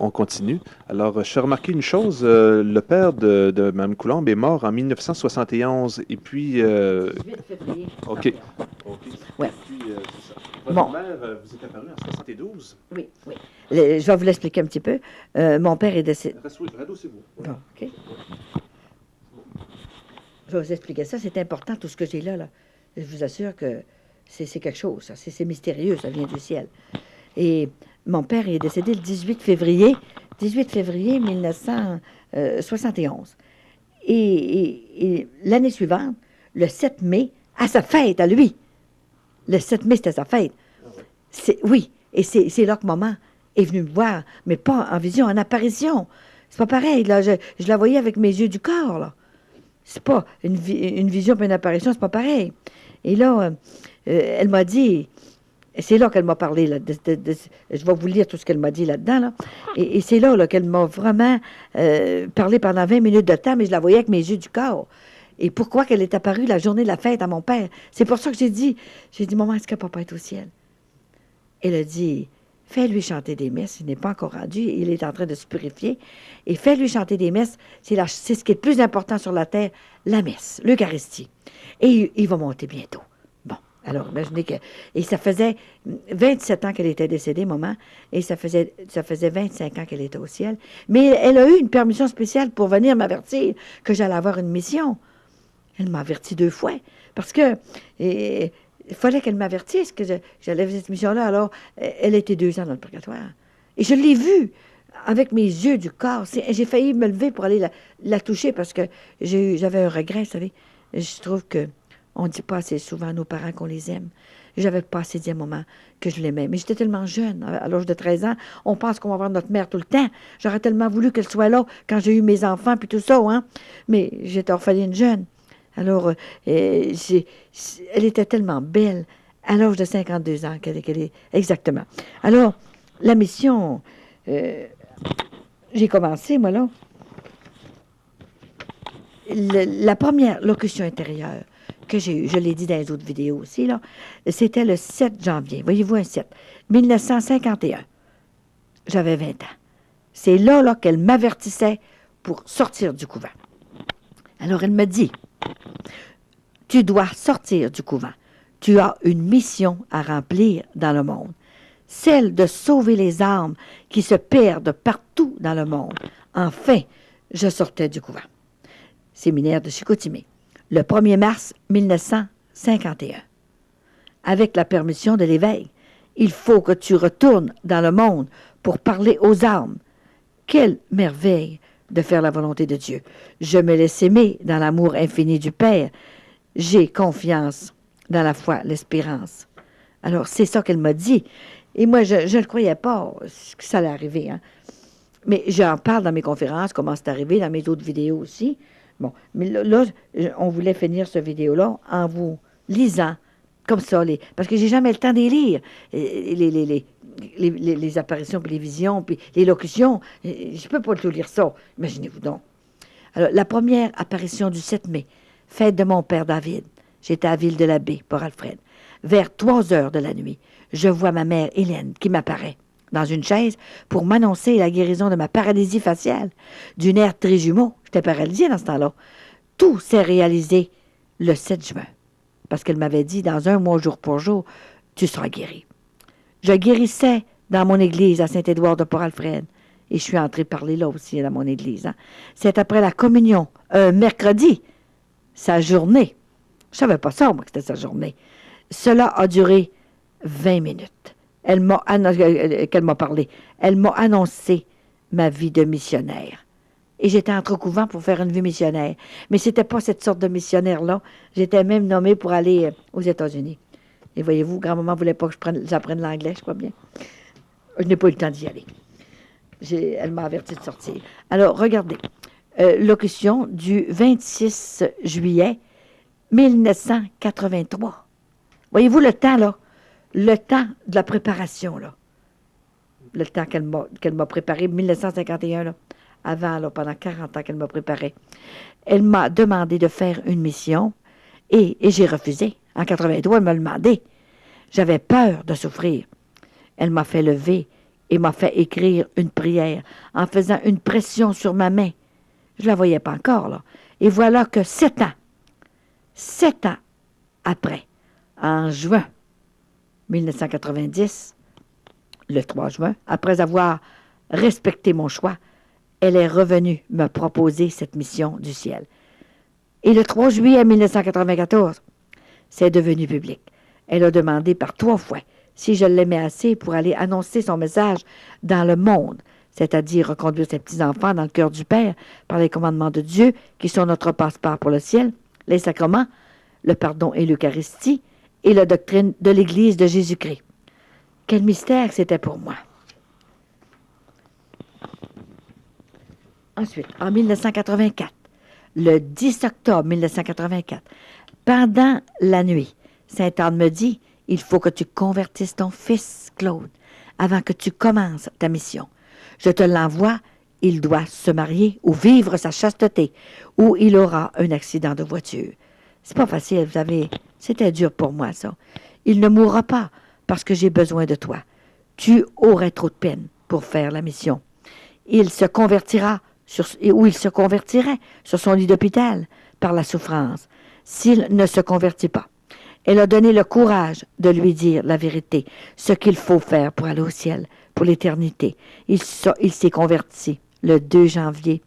On continue. Alors, j'ai remarqué une chose, le père de Mme Coulombe est mort en 1971, et puis... 18 février OK. 61. OK. Ouais. Et puis, c'est ça. Votre Bon, mère, vous êtes apparue en 72. oui, oui. Je vais vous l'expliquer un petit peu. Mon père est décédé. Radossez-vous. Ouais. Bon, OK. Je vais vous expliquer ça. C'est important, tout ce que j'ai là, là. Je vous assure que c'est quelque chose, ça. C'est mystérieux, ça vient du ciel. Et mon père est décédé le 18 février 1971. Et l'année suivante, le 7 mai, à sa fête, à lui. Le 7 mai, c'était sa fête. Oui, et c'est là que maman est venue me voir, mais pas en vision, en apparition. C'est pas pareil, là. Je la voyais avec mes yeux du corps, là. C'est pas une vision et une apparition, c'est pas pareil. Et là, elle m'a dit, c'est là qu'elle m'a parlé, là, je vais vous lire tout ce qu'elle m'a dit là-dedans, là. Et c'est là, qu'elle m'a vraiment parlé pendant 20 minutes de temps, mais je la voyais avec mes yeux du corps. Et pourquoi qu'elle est apparue la journée de la fête à mon père? C'est pour ça que j'ai dit, maman, est-ce que papa est au ciel? Elle a dit, fais-lui chanter des messes. Il n'est pas encore rendu. Il est en train de se purifier. Et fais-lui chanter des messes. C'est ce qui est le plus important sur la terre, la messe, l'Eucharistie. Et il va monter bientôt. Bon, alors imaginez que... Et ça faisait 27 ans qu'elle était décédée, maman. Et ça faisait 25 ans qu'elle était au ciel. Mais elle a eu une permission spéciale pour venir m'avertir que j'allais avoir une mission. Elle m'a averti 2 fois. Parce que... il fallait qu'elle m'avertisse que j'allais faire cette mission-là. Alors, elle était 2 ans dans le purgatoire. Et je l'ai vue avec mes yeux du corps. J'ai failli me lever pour aller la toucher parce que j'avais un regret, vous savez. Je trouve que on ne dit pas assez souvent à nos parents qu'on les aime. J'avais pas assez dit à maman que je l'aimais. Mais j'étais tellement jeune, à l'âge de 13 ans. On pense qu'on va voir notre mère tout le temps. J'aurais tellement voulu qu'elle soit là quand j'ai eu mes enfants puis tout ça, hein. Mais j'étais orpheline jeune. Alors, elle était tellement belle à l'âge de 52 ans qu'elle est exactement. Alors, la mission, j'ai commencé, moi, là. La première locution intérieure que j'ai eue, je l'ai dit dans les autres vidéos aussi, là, c'était le 7 janvier. Voyez-vous, un 7. 1951. J'avais 20 ans. C'est là qu'elle m'avertissait pour sortir du couvent. Alors, elle me dit... Tu dois sortir du couvent. Tu as une mission à remplir dans le monde. Celle de sauver les âmes qui se perdent partout dans le monde. Enfin, je sortais du couvent. Séminaire de Chicoutimi. Le 1er mars 1951. Avec la permission de l'évêque, il faut que tu retournes dans le monde pour parler aux âmes. Quelle merveille de faire la volonté de Dieu. Je me laisse aimer dans l'amour infini du Père. J'ai confiance dans la foi, l'espérance. Alors, c'est ça qu'elle m'a dit. Et moi, je ne croyais pas que ça allait arriver. Hein. Mais j'en parle dans mes conférences, comment c'est arrivé, dans mes autres vidéos aussi. Bon, mais là, on voulait finir cette vidéo-là en vous lisant comme ça, parce que j'ai jamais le temps de les lire. Les apparitions, puis les visions, puis les locutions. Je ne peux pas tout lire ça. Imaginez-vous donc. Alors, la première apparition du 7 mai, fête de mon père David. J'étais à Ville-de-la-Baie, Port-Alfred. Vers 3 heures de la nuit, je vois ma mère Hélène qui m'apparaît dans une chaise pour m'annoncer la guérison de ma paralysie faciale, du nerf trijumeau. J'étais paralysée dans ce temps-là. Tout s'est réalisé le 7 juin, parce qu'elle m'avait dit, dans 1 mois, jour pour jour, tu seras guéri. Je guérissais dans mon église à Saint-Édouard de Port-Alfred. Et je suis entrée parler là aussi, dans mon église. Hein. C'est après la communion, mercredi, sa journée. Je savais pas ça, moi, que c'était sa journée. Cela a duré 20 minutes. Qu'elle m'a parlé. Elle m'a annoncé ma vie de missionnaire. Et j'étais entrée au couvent pour faire une vie missionnaire. Mais c'était pas cette sorte de missionnaire-là. J'étais même nommée pour aller aux États-Unis. Et voyez-vous, grand-maman voulait pas que j'apprenne l'anglais, je crois bien. Je n'ai pas eu le temps d'y aller. Elle m'a averti de sortir. Alors, regardez. Locution du 26 juillet 1983. Voyez-vous le temps, là? Le temps de la préparation, là. Le temps qu'elle m'a préparé, 1951, là. Avant, là, pendant 40 ans qu'elle m'a préparé. Elle m'a demandé de faire une mission et j'ai refusé. En 83, elle m'a demandé. J'avais peur de souffrir. Elle m'a fait lever et m'a fait écrire une prière en faisant une pression sur ma main. Je ne la voyais pas encore, là. Et voilà que 7 ans après, en juin 1990, le 3 juin, après avoir respecté mon choix, elle est revenue me proposer cette mission du ciel. Et le 3 juillet 1994, c'est devenu public. Elle a demandé par 3 fois si je l'aimais assez pour aller annoncer son message dans le monde, c'est-à-dire reconduire ses petits-enfants dans le cœur du Père par les commandements de Dieu, qui sont notre passeport pour le ciel, les sacrements, le pardon et l'Eucharistie, et la doctrine de l'Église de Jésus-Christ. Quel mystère c'était pour moi. Ensuite, en 1984, le 10 octobre 1984, pendant la nuit, Sainte Anne me dit, il faut que tu convertisses ton fils, Claude, avant que tu commences ta mission. Je te l'envoie, il doit se marier ou vivre sa chasteté, ou il aura un accident de voiture. C'est pas facile, vous savez, c'était dur pour moi, ça. Il ne mourra pas parce que j'ai besoin de toi. Tu aurais trop de peine pour faire la mission. Il se convertira il se convertirait sur son lit d'hôpital par la souffrance, s'il ne se convertit pas. Elle a donné le courage de lui dire la vérité, ce qu'il faut faire pour aller au ciel, pour l'éternité. Il s'est converti le 2 janvier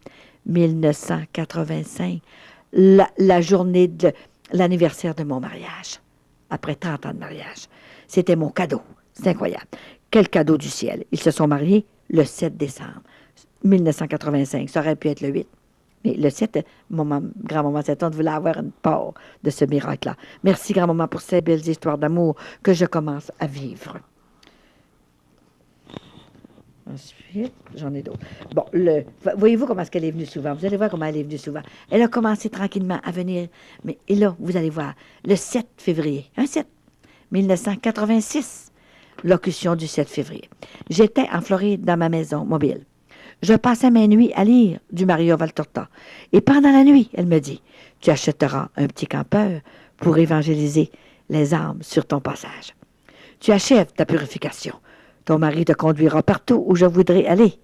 1985, la journée de l'anniversaire de mon mariage, après 30 ans de mariage. C'était mon cadeau. C'est incroyable. Quel cadeau du ciel. Ils se sont mariés le 7 décembre 1985. Ça aurait pu être le 8. Mais le 7, grand-maman Sainte-Anne voulait avoir une part de ce miracle-là. Merci, grand-maman, pour ces belles histoires d'amour que je commence à vivre. Ensuite, j'en ai d'autres. Bon, voyez-vous comment est-ce qu'elle est venue souvent? Vous allez voir comment elle est venue souvent. Elle a commencé tranquillement à venir. Et là, vous allez voir, le 7 février, 1986, locution du 7 février. J'étais en Floride dans ma maison mobile. Je passais mes nuits à lire du Mario Valtorta. Et pendant la nuit, elle me dit, tu achèteras un petit campeur pour évangéliser les âmes sur ton passage. Tu achèves ta purification. Ton mari te conduira partout où je voudrais aller.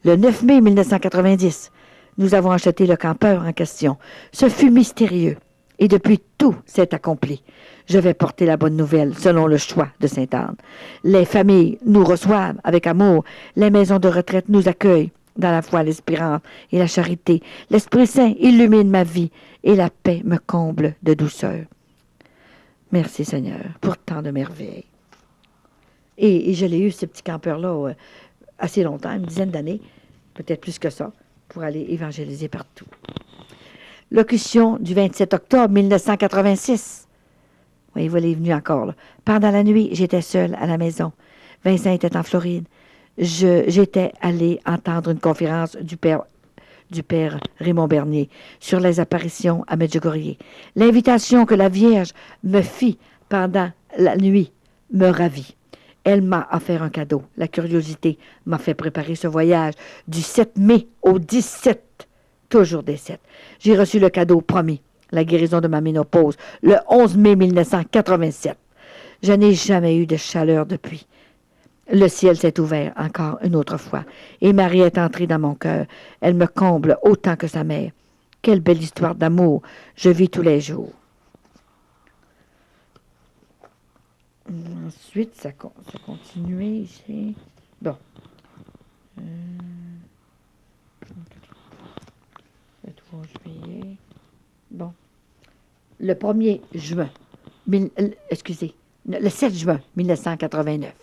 Le 9 mai 1990, nous avons acheté le campeur en question. Ce fut mystérieux. Et depuis, tout s'est accompli. Je vais porter la bonne nouvelle selon le choix de Sainte-Anne. Les familles nous reçoivent avec amour. Les maisons de retraite nous accueillent dans la foi, l'espérance et la charité. L'Esprit Saint illumine ma vie et la paix me comble de douceur. Merci Seigneur pour tant de merveilles. Et je l'ai eu, ce petit campeur-là, assez longtemps, une dizaine d'années, peut-être plus que ça, pour aller évangéliser partout. Locution du 27 octobre 1986. Oui, vous l'avez venu encore, là. Pendant la nuit, j'étais seule à la maison. Vincent était en Floride. J'étais allée entendre une conférence du père Raymond Bernier sur les apparitions à Medjugorje. L'invitation que la Vierge me fit pendant la nuit me ravit. Elle m'a offert un cadeau. La curiosité m'a fait préparer ce voyage du 7 mai au 17, toujours des 7. J'ai reçu le cadeau promis, la guérison de ma ménopause, le 11 mai 1987. Je n'ai jamais eu de chaleur depuis. Le ciel s'est ouvert encore une autre fois, et Marie est entrée dans mon cœur. Elle me comble autant que sa mère. Quelle belle histoire d'amour je vis tous les jours. Ensuite, ça continuait ici. Bon. Le 3 juillet. Bon. Le 1er juin. Le 7 juin 1989.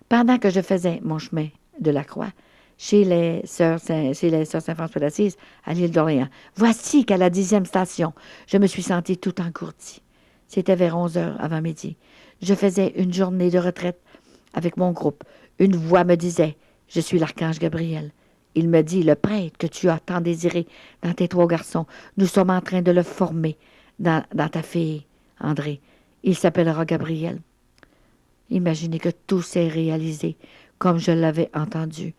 Pendant que je faisais mon chemin de la Croix, chez les sœurs Saint-François d'Assise, à l'île d'Orléans, voici qu'à la 10e station, je me suis sentie tout engourdie. C'était vers 11 heures avant midi. Je faisais une journée de retraite avec mon groupe. Une voix me disait, « Je suis l'archange Gabriel. » Il me dit, « Le prêtre que tu as tant désiré dans tes 3 garçons, nous sommes en train de le former dans ta fille, André. Il s'appellera Gabriel. » Imaginez que tout s'est réalisé comme je l'avais entendu.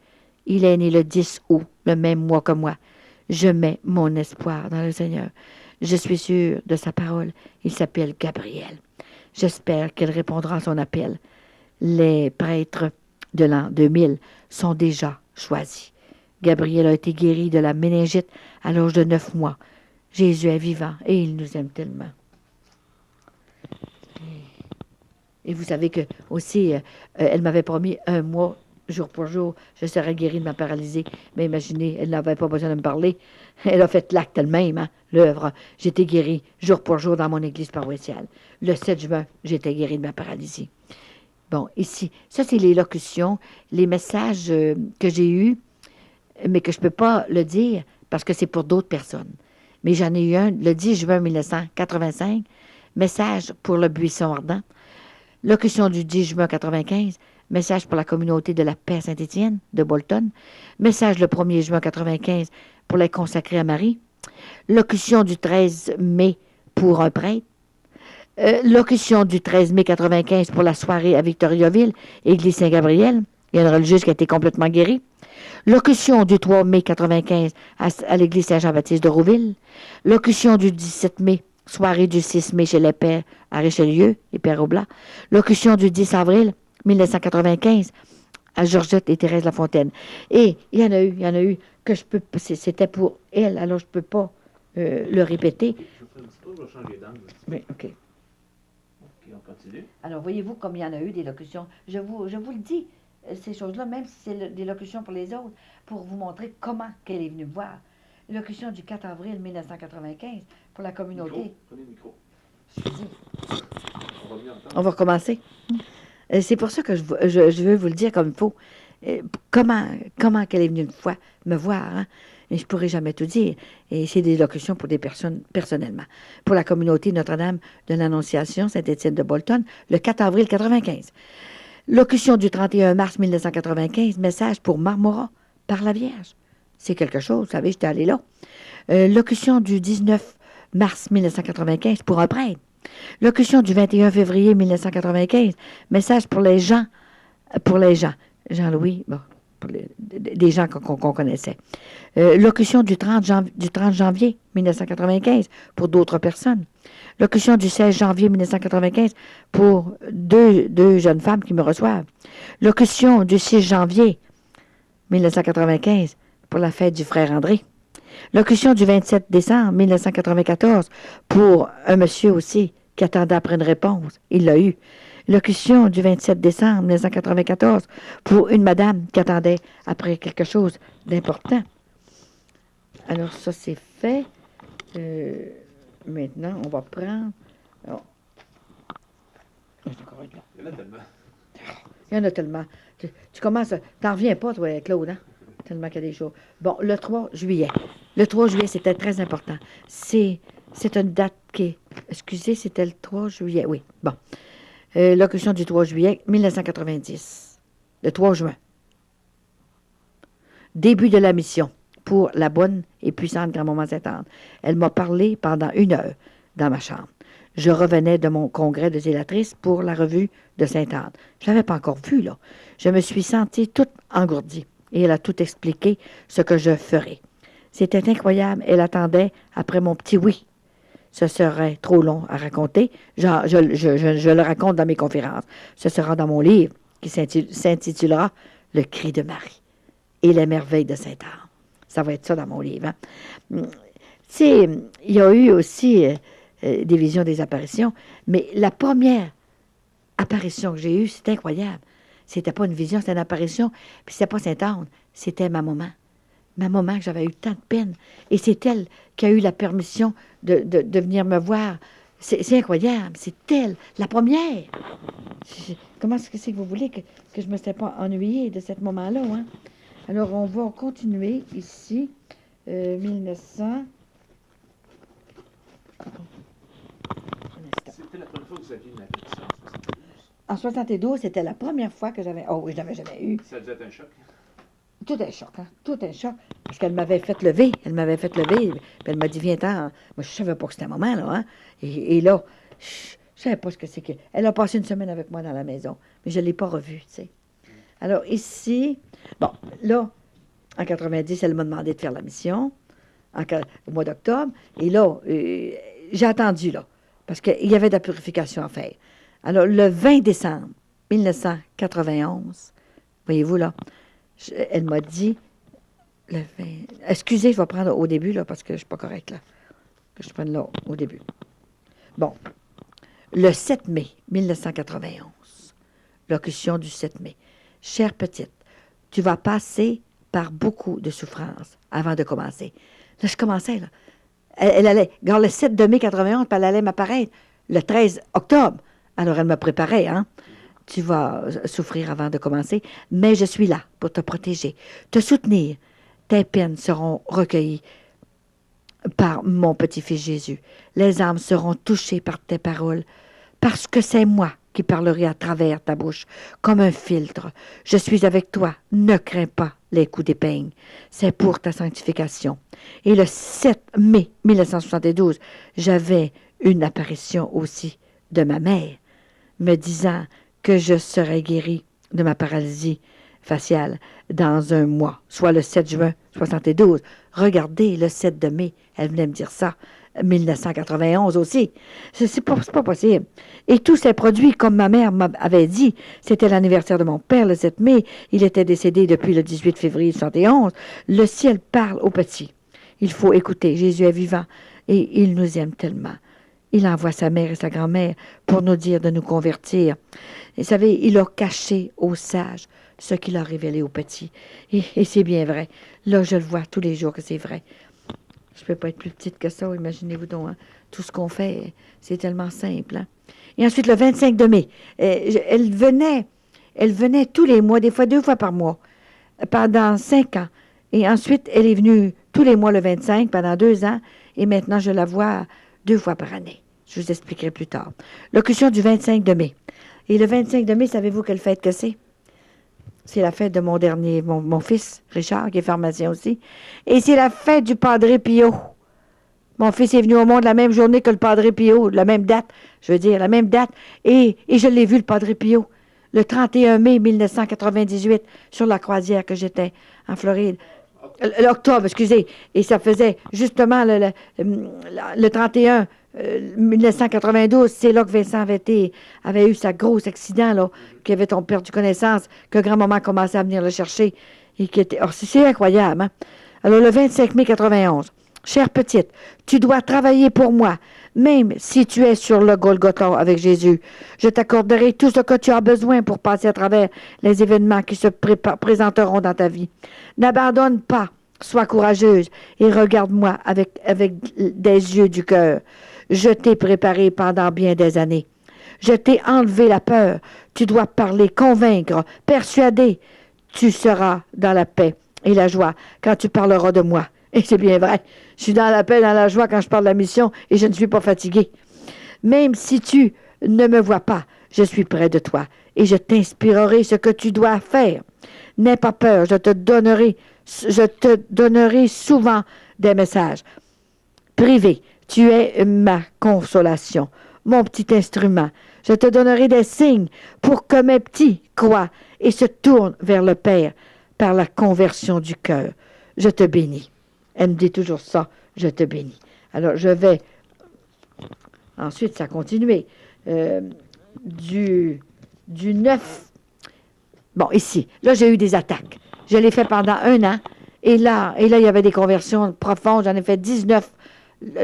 Il est né le 10 août, le même mois que moi. Je mets mon espoir dans le Seigneur. Je suis sûre de sa parole. Il s'appelle Gabriel. J'espère qu'il répondra à son appel. Les prêtres de l'an 2000 sont déjà choisis. Gabriel a été guéri de la méningite à l'âge de 9 mois. Jésus est vivant et il nous aime tellement. Et vous savez que aussi, elle m'avait promis 1 mois, jour pour jour, je serais guérie de ma paralysie. Mais imaginez, elle n'avait pas besoin de me parler. Elle a fait l'acte elle-même, hein, l'œuvre. J'étais guérie jour pour jour dans mon église paroissiale. Le 7 juin, j'étais guérie de ma paralysie. Bon, ici, ça c'est les locutions, les messages que j'ai eus, mais que je ne peux pas le dire parce que c'est pour d'autres personnes. Mais j'en ai eu un le 10 juin 1985, message pour le buisson ardent. Locution du 10 juin 1995, message pour la communauté de la paix Saint-Étienne de Bolton. Message le 1er juin 1995 pour les consacrés à Marie. Locution du 13 mai pour un prêtre. Locution du 13 mai 1995 pour la soirée à Victoriaville, Église Saint-Gabriel. Il y a une religieuse qui a été complètement guérie. Locution du 3 mai 1995 à l'Église Saint-Jean-Baptiste de Rouville. Locution du 17 mai, soirée du 6 mai chez les Pères à Richelieu, les Pères Oblats. Locution du 10 avril 1995 à Georgette et Thérèse Lafontaine. Et il y en a eu que je peux, c'était pour elle, alors je ne peux pas le répéter. Je ferai une petite pause, je vais changer d'angle. Oui, OK. OK, on continue. Alors, voyez-vous comme il y en a eu des locutions. Je vous le dis, ces choses-là, même si c'est des locutions pour les autres, pour vous montrer comment qu'elle est venue me voir. Locution du 4 avril 1995 pour la communauté. Micro. Prenez le micro. Excusez. On va mieux entendre. On va recommencer. C'est pour ça que je veux vous le dire comme il faut. Comment qu'elle est venue une fois me voir, hein? Et je ne pourrai jamais tout dire. Et c'est des locutions pour des personnes personnellement. Pour la communauté Notre-Dame de l'Annonciation, Saint-Étienne de Bolton, le 4 avril 1995. Locution du 31 mars 1995, message pour Marmora par la Vierge. C'est quelque chose, vous savez, j'étais allée là. Locution du 19 mars 1995 pour un prêtre. Locution du 21 février 1995, message pour les gens. Jean-Louis, bon, des gens qu'on connaissait. Locution du 30 janvier 1995 pour d'autres personnes. Locution du 16 janvier 1995 pour deux jeunes femmes qui me reçoivent. Locution du 6 janvier 1995 pour la fête du frère André. Locution du 27 décembre 1994 pour un monsieur aussi qui attendait après une réponse. Il l'a eu. Locution du 27 décembre 1994 pour une madame qui attendait après quelque chose d'important. Alors, ça, c'est fait. Maintenant, on va prendre... Oh. Il y en a tellement. Il y en a tellement. Tu commences... T'en reviens pas, toi, Claude, hein? Tellement qu'il y a des choses. Bon, le 3 juillet. Le 3 juillet, c'était très important. C'est une date qui est... Excusez, c'était le 3 juillet. Oui, bon. Locution du 3 juillet 1990. Le 3 juin. Début de la mission pour la bonne et puissante grand-maman Sainte-Anne. Elle m'a parlé pendant 1 heure dans ma chambre. Je revenais de mon congrès de zélatrice pour la revue de Sainte-Anne. Je ne l'avais pas encore vue, là. Je me suis sentie toute engourdie et elle a tout expliqué ce que je ferais. C'était incroyable. Elle attendait après mon petit oui. Ce serait trop long à raconter. Je le raconte dans mes conférences. Ce sera dans mon livre qui s'intitulera « Le cri de Marie et les merveilles de Sainte-Anne ». Ça va être ça dans mon livre. Hein. Tu sais, il y a eu aussi des visions, des apparitions, mais la première apparition que j'ai eue, c'est incroyable. C'était pas une vision, c'était une apparition, puis c'était pas Sainte-Anne, c'était ma maman. Ma maman, que j'avais eu tant de peine. Et c'est elle qui a eu la permission de venir me voir. C'est incroyable. C'est elle, la première. Comment est-ce que vous voulez que je ne me sois pas ennuyée de ce moment-là, hein? Alors, on va continuer ici. 1900... C'était la première fois que vous aviez une apparition en 72, c'était la première fois que j'avais... Oh oui, je n'avais jamais eu. Ça devait être un choc. Tout un choc, hein? Tout un choc. Parce qu'elle m'avait fait lever. Elle m'avait fait lever. Puis elle m'a dit, viens-t'en. Moi, je ne savais pas que c'était un moment, là, hein? Et là, je ne savais pas ce que c'est que... Elle a passé une semaine avec moi dans la maison. Mais je ne l'ai pas revue, tu sais. Alors, ici... Bon, là, en 90, elle m'a demandé de faire la mission. Au mois d'octobre. Et là, j'ai attendu, là. Parce qu'il y avait de la purification à faire. Alors, le 20 décembre 1991, Voyez-vous, là, elle m'a dit, excusez, je vais prendre au début, là, parce que je ne suis pas correcte, là. Que je prenne là, au début. Bon. Le 7 mai 1991, locution du 7 mai. Chère petite, tu vas passer par beaucoup de souffrances avant de commencer. Là, je commençais, là. Elle allait, regarde, le 7 de mai 91, puis elle allait m'apparaître le 13 octobre. Alors, elle me préparait, hein. Tu vas souffrir avant de commencer, mais je suis là pour te protéger, te soutenir. Tes peines seront recueillies par mon petit-fils Jésus. Les âmes seront touchées par tes paroles, parce que c'est moi qui parlerai à travers ta bouche, comme un filtre. Je suis avec toi, ne crains pas les coups d'épingle. C'est pour ta sanctification. Et le 7 mai 1972, j'avais une apparition aussi de ma mère, me disant que je serais guérie de ma paralysie faciale dans un mois, soit le 7 juin 72. Regardez, le 7 de mai, elle venait me dire ça. 1991 aussi. C'est pas possible. Et tous ces produits, comme ma mère m'avait dit, c'était l'anniversaire de mon père le 7 mai. Il était décédé depuis le 18 février 71. Le ciel parle aux petits. Il faut écouter. Jésus est vivant et il nous aime tellement. Il envoie sa mère et sa grand-mère pour nous dire de nous convertir. Vous savez, il a caché aux sages ce qu'il a révélé aux petits. Et c'est bien vrai. Là, je le vois tous les jours que c'est vrai. Je ne peux pas être plus petite que ça, imaginez-vous donc. Hein. Tout ce qu'on fait, c'est tellement simple. Hein. Et ensuite, le 25 de mai, elle venait tous les mois, des fois 2 fois par mois, pendant 5 ans. Et ensuite, elle est venue tous les mois le 25 pendant 2 ans. Et maintenant, je la vois 2 fois par année. Je vous expliquerai plus tard. Locution du 25 de mai. Et le 25 de mai, savez-vous quelle fête que c'est? C'est la fête de mon fils, Richard, qui est pharmacien aussi. Et c'est la fête du Padre Pio. Mon fils est venu au monde la même journée que le Padre Pio, la même date, je veux dire, la même date. Et je l'ai vu, le Padre Pio, le 31 mai 1998, sur la croisière que j'étais en Floride. L'octobre, excusez. Et ça faisait justement le 31 1992, c'est là que Vincent avait eu sa grosse accident, là, qui avait perdu connaissance, que grand-maman commençait à venir le chercher. Et qui était, c'est incroyable, hein? Alors, le 25 mai 91, chère petite, tu dois travailler pour moi, même si tu es sur le Golgotha avec Jésus. Je t'accorderai tout ce que tu as besoin pour passer à travers les événements qui se présenteront dans ta vie. N'abandonne pas, sois courageuse et regarde-moi avec des yeux du cœur. Je t'ai préparé pendant bien des années. Je t'ai enlevé la peur. Tu dois parler, convaincre, persuader. Tu seras dans la paix et la joie quand tu parleras de moi. Et c'est bien vrai. Je suis dans la paix, dans la joie quand je parle de la mission et je ne suis pas fatiguée. Même si tu ne me vois pas, je suis près de toi et je t'inspirerai ce que tu dois faire. N'aie pas peur, je te donnerai souvent des messages privés. Tu es ma consolation, mon petit instrument. Je te donnerai des signes pour que mes petits croient et se tournent vers le Père par la conversion du cœur. Je te bénis. Elle me dit toujours ça, je te bénis. Alors, je vais... Ensuite, ça a continué. Du 9... Bon, ici. Là, j'ai eu des attaques. Je l'ai fait pendant 1 an. Et là, il y avait des conversions profondes. J'en ai fait 19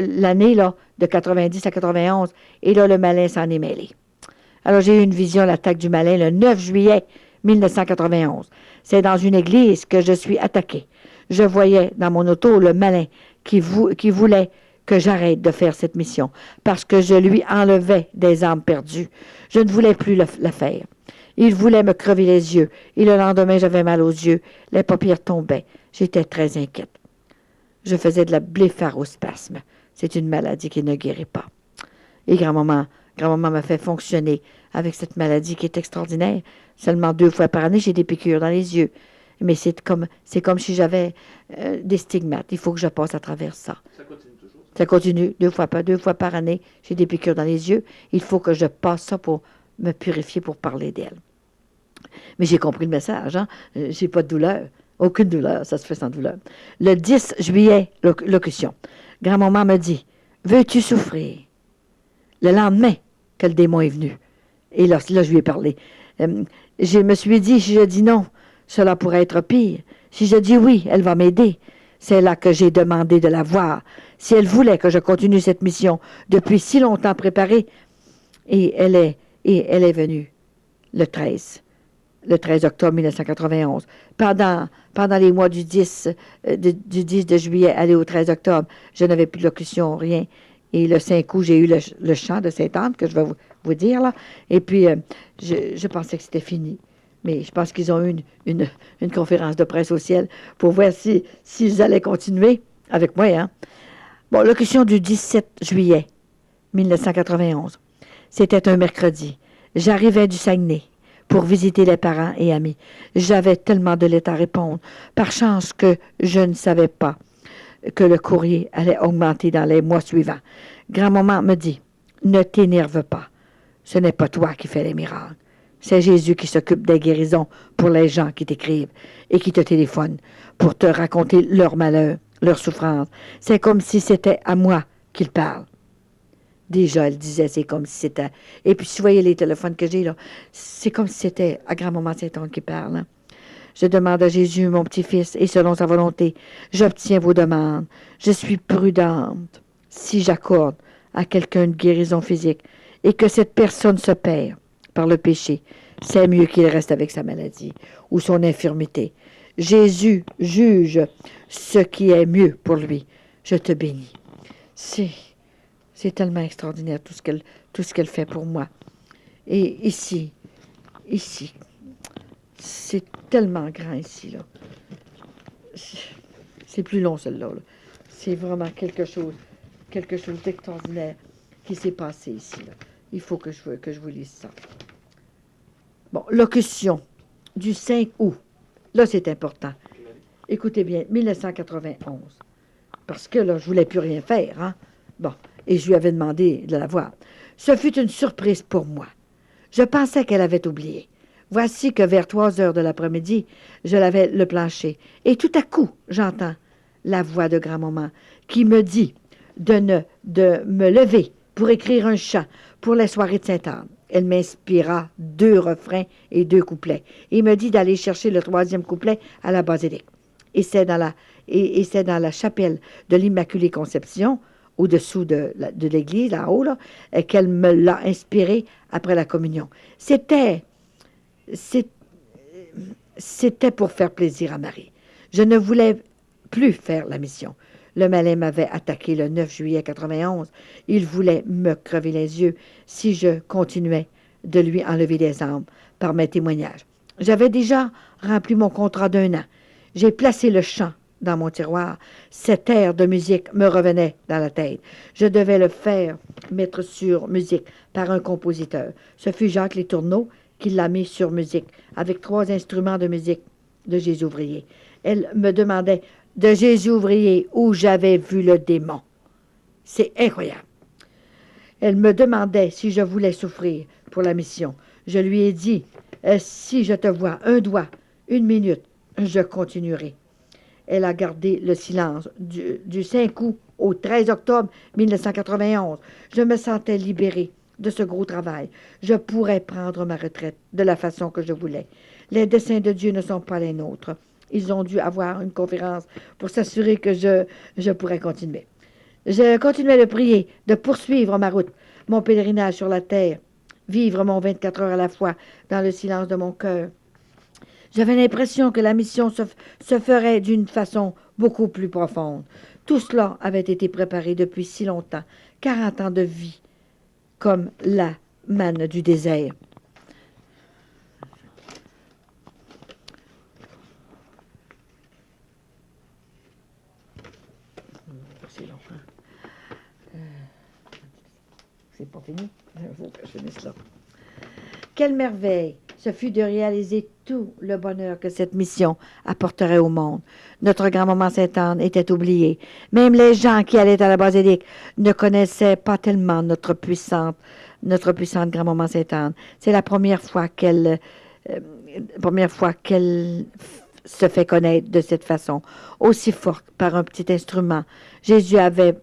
l'année, là, de 90 à 91. Et là, le malin s'en est mêlé. Alors, j'ai eu une vision, l'attaque du malin, le 9 juillet 1991. C'est dans une église que je suis attaquée. Je voyais dans mon auto le malin qui voulait que j'arrête de faire cette mission parce que je lui enlevais des âmes perdues. Je ne voulais plus la faire. Il voulait me crever les yeux. Et le lendemain, j'avais mal aux yeux. Les paupières tombaient. J'étais très inquiète. Je faisais de la blépharospasme. C'est une maladie qui ne guérit pas. Et grand-maman m'a fait fonctionner avec cette maladie qui est extraordinaire. Seulement 2 fois par année, j'ai des piqûres dans les yeux. Mais c'est comme si j'avais des stigmates. Il faut que je passe à travers ça. Ça continue toujours? Ça continue. 2 fois par année, j'ai des piqûres dans les yeux. Il faut que je passe ça pour me purifier, pour parler d'elle. Mais j'ai compris le message. Hein? J'ai pas de douleur. Aucune douleur. Ça se fait sans douleur. Le 10 juillet, locution. Grand-maman me dit, veux-tu souffrir? Le lendemain que le démon est venu. Et là je lui ai parlé. Je me suis dit, si je dis non, Cela pourrait être pire. Si je dis oui, elle va m'aider. C'est là que j'ai demandé de la voir. Si elle voulait que je continue cette mission depuis si longtemps préparée, et elle est venue le 13 octobre 1991. Pendant les mois du 10 de juillet aller au 13 octobre, je n'avais plus de locution, rien. Et le 5 août, j'ai eu le chant de Sainte-Anne, que je vais vous dire, là. Et puis, je pensais que c'était fini. Mais je pense qu'ils ont eu une conférence de presse au ciel pour voir s'ils allaient continuer avec moi, hein. Bon, locution du 17 juillet 1991. C'était un mercredi. J'arrivais du Saguenay pour visiter les parents et amis. J'avais tellement de lettres à répondre. Par chance que je ne savais pas que le courrier allait augmenter dans les mois suivants. Grand-maman me dit, ne t'énerve pas. Ce n'est pas toi qui fais les miracles. C'est Jésus qui s'occupe des guérisons pour les gens qui t'écrivent et qui te téléphonent pour te raconter leur malheur, leur souffrance. C'est comme si c'était à moi qu'ils parlent. Déjà, elle disait, c'est comme si c'était... Et puis, si vous voyez les téléphones que j'ai, là, c'est comme si c'était à grand-maman Sainte-Anne qui parle. Hein. Je demande à Jésus, mon petit-fils, et selon sa volonté, j'obtiens vos demandes. Je suis prudente. Si j'accorde à quelqu'un une guérison physique et que cette personne se perd par le péché, c'est mieux qu'il reste avec sa maladie ou son infirmité. Jésus juge ce qui est mieux pour lui. Je te bénis. C'est tellement extraordinaire tout ce qu'elle fait pour moi. Et ici, c'est tellement grand ici, là. C'est plus long, celle-là. Là. C'est vraiment quelque chose d'extraordinaire qui s'est passé ici, là. Il faut que je vous lise ça. Bon, locution du 5 août. Là, c'est important. Écoutez bien, 1991. Parce que là, je voulais plus rien faire, hein. Bon, et je lui avais demandé de la voir. Ce fut une surprise pour moi. Je pensais qu'elle avait oublié. Voici que vers 3 heures de l'après-midi, je lavais le plancher. Et tout à coup, j'entends la voix de grand-maman qui me dit de me lever pour écrire un chant pour les soirées de Sainte-Anne. Elle m'inspira 2 refrains et 2 couplets. Il me dit d'aller chercher le 3e couplet à la basilique. Et c'est dans la chapelle de l'Immaculée Conception, au-dessous de l'église, là-haut, là, qu'elle me l'a inspiré après la communion. C'était pour faire plaisir à Marie. Je ne voulais plus faire la mission. Le malin m'avait attaqué le 9 juillet 91. Il voulait me crever les yeux si je continuais de lui enlever des âmes par mes témoignages. J'avais déjà rempli mon contrat d'1 an. J'ai placé le chant dans mon tiroir. Cet air de musique me revenait dans la tête. Je devais le faire mettre sur musique par un compositeur. Ce fut Jacques Letourneau qui l'a mis sur musique, avec 3 instruments de musique de Jésus ouvrier. Elle me demandait de Jésus ouvrier où j'avais vu le démon. C'est incroyable. Elle me demandait si je voulais souffrir pour la mission. Je lui ai dit, si je te vois 1 doigt, 1 minute, je continuerai. Elle a gardé le silence du 5 août au 13 octobre 1991. Je me sentais libérée de ce gros travail. Je pourrais prendre ma retraite de la façon que je voulais. Les desseins de Dieu ne sont pas les nôtres. Ils ont dû avoir une conférence pour s'assurer que je pourrais continuer. Je continuais de prier, de poursuivre ma route, mon pèlerinage sur la terre, vivre mon 24 heures à la fois dans le silence de mon cœur. J'avais l'impression que la mission se ferait d'une façon beaucoup plus profonde. Tout cela avait été préparé depuis si longtemps, 40 ans de vie, comme la manne du désert. C'est long, hein? C'est pas fini. Il faut que je finisse là. Quelle merveille ce fut de réaliser tout le bonheur que cette mission apporterait au monde. Notre grand-maman Sainte-Anne était oubliée. Même les gens qui allaient à la basilique ne connaissaient pas tellement notre puissante grand-maman Sainte-Anne. C'est la première fois qu'elle se fait connaître de cette façon, aussi forte par un petit instrument. Jésus avait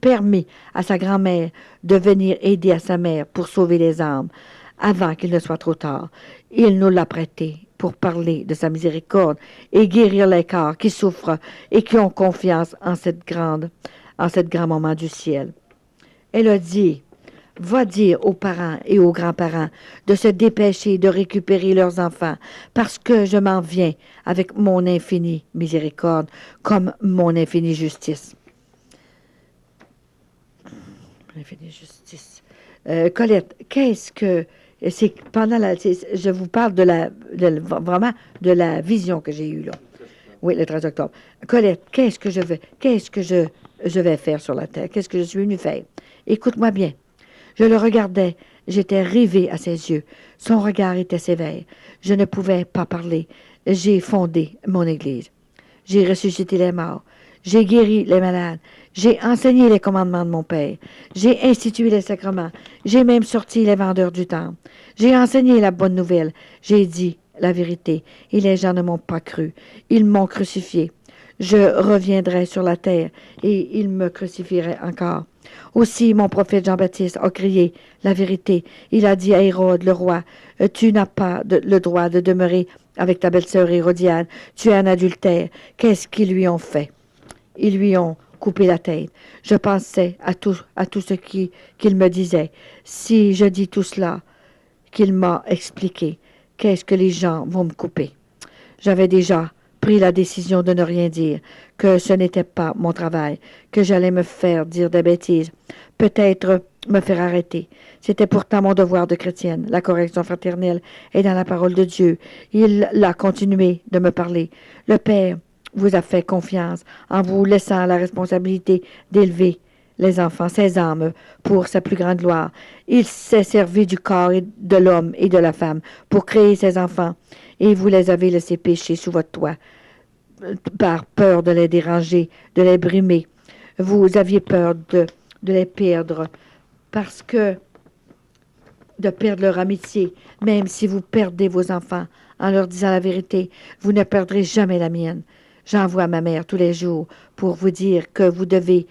permis à sa grand-mère de venir aider à sa mère pour sauver les âmes avant qu'il ne soit trop tard. Il nous l'a prêté pour parler de sa miséricorde et guérir les corps qui souffrent et qui ont confiance en cette grand moment du ciel. Elle a dit, va dire aux parents et aux grands-parents de se dépêcher de récupérer leurs enfants, parce que je m'en viens avec mon infinie miséricorde comme mon infinie justice. Infinie justice. Colette, qu'est-ce que... C'est pendant je vous parle vraiment de la vision que j'ai eue là. Oui, le 13 octobre. Colette, qu'est-ce que je vais faire sur la terre? Qu'est-ce que je suis venue faire? Écoute-moi bien. Je le regardais, j'étais rivée à ses yeux. Son regard était sévère. Je ne pouvais pas parler. J'ai fondé mon Église. J'ai ressuscité les morts. J'ai guéri les malades. J'ai enseigné les commandements de mon Père. J'ai institué les sacrements. J'ai même sorti les vendeurs du temple. J'ai enseigné la bonne nouvelle. J'ai dit la vérité. Et les gens ne m'ont pas cru. Ils m'ont crucifié. Je reviendrai sur la terre et ils me crucifieraient encore. Aussi, mon prophète Jean-Baptiste a crié la vérité. Il a dit à Hérode, le roi, tu n'as pas le droit de demeurer avec ta belle-sœur Hérodiade. Tu es un adultère. Qu'est-ce qu'ils lui ont fait? Ils lui ont coupé la tête. Je pensais à tout ce qu'il me disait. Si je dis tout cela qu'il m'a expliqué, qu'est-ce que les gens vont me couper? J'avais déjà pris la décision de ne rien dire, que ce n'était pas mon travail, que j'allais me faire dire des bêtises, peut-être me faire arrêter. C'était pourtant mon devoir de chrétienne. La correction fraternelle est dans la parole de Dieu. Il a continué de me parler. Le Père vous a fait confiance en vous laissant la responsabilité d'élever les enfants, ses âmes, pour sa plus grande gloire. Il s'est servi du corps de l'homme et de la femme pour créer ses enfants, et vous les avez laissés pécher sous votre toit, par peur de les déranger, de les brimer. Vous aviez peur de les perdre, parce que de perdre leur amitié, même si vous perdez vos enfants en leur disant la vérité, vous ne perdrez jamais la mienne. J'envoie ma mère tous les jours pour vous dire que vous devez